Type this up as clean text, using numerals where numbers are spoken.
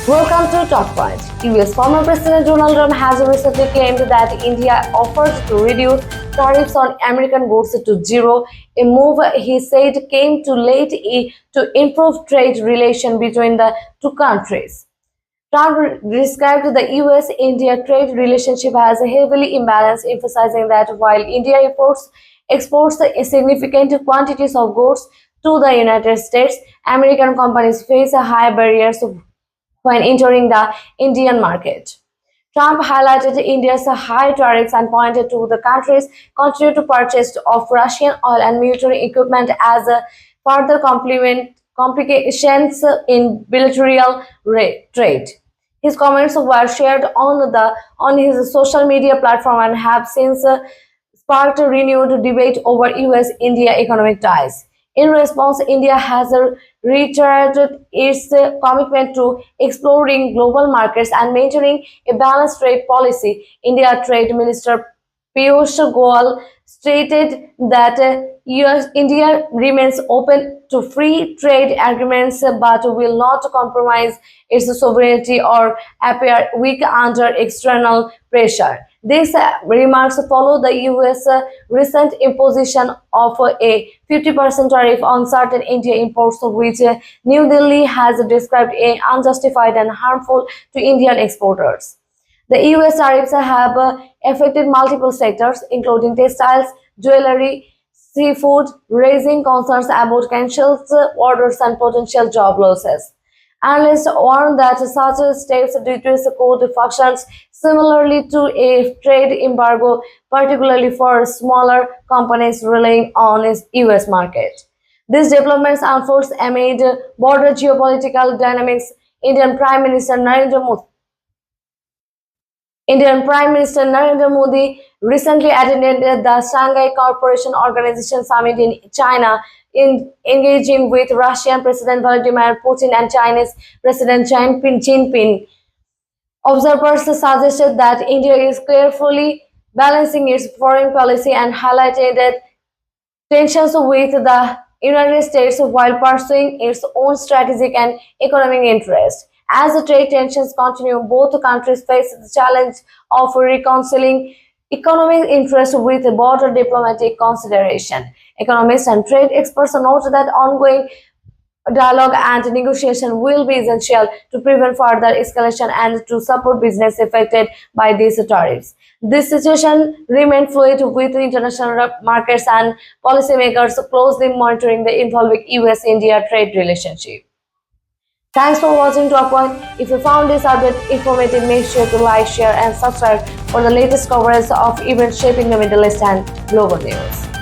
Welcome to Talk Point. US former President Donald Trump has recently claimed that India offered to reduce tariffs on American goods to zero, a move he said came too late to improve trade relations between the two countries. Trump described the US-India trade relationship as heavily imbalanced, emphasizing that while India exports significant quantities of goods to the United States, American companies face high barriers when entering the Indian market. Trump highlighted India's high tariffs and pointed to the country's continued purchase of Russian oil and military equipment as further complications in bilateral trade. His comments were shared on his social media platform and have since sparked a renewed debate over US-India economic ties. In response, India has reiterated its commitment to exploring global markets and maintaining a balanced trade policy. India Trade Minister Piyush Goyal stated that India remains open to free trade agreements but will not compromise its sovereignty or appear weak under external pressure. These remarks follow the US recent imposition of a 50% tariff on certain Indian imports, which New Delhi has described as unjustified and harmful to Indian exporters. The US tariffs have affected multiple sectors, including textiles, jewelry, seafood, raising concerns about cancelled orders and potential job losses. Analysts warn that such steps could function similarly to a trade embargo, particularly for smaller companies relying on its US market. These developments unfold amid broader geopolitical dynamics. Indian Prime Minister Narendra Modi recently attended the Shanghai Cooperation Organization Summit in China, engaging with Russian President Vladimir Putin and Chinese President Xi Jinping. Observers suggested that India is carefully balancing its foreign policy and highlighted tensions with the United States while pursuing its own strategic and economic interests. As the trade tensions continue, both countries face the challenge of reconciling economic interests with broader diplomatic consideration. Economists and trade experts note that ongoing dialogue and negotiation will be essential to prevent further escalation and to support business affected by these tariffs. This situation remains fluid, with international markets and policymakers closely monitoring the evolving US-India trade relationship. Thanks for watching Talk Point. If you found this update informative, make sure to like, share and subscribe for the latest coverage of events shaping the Middle East and global news.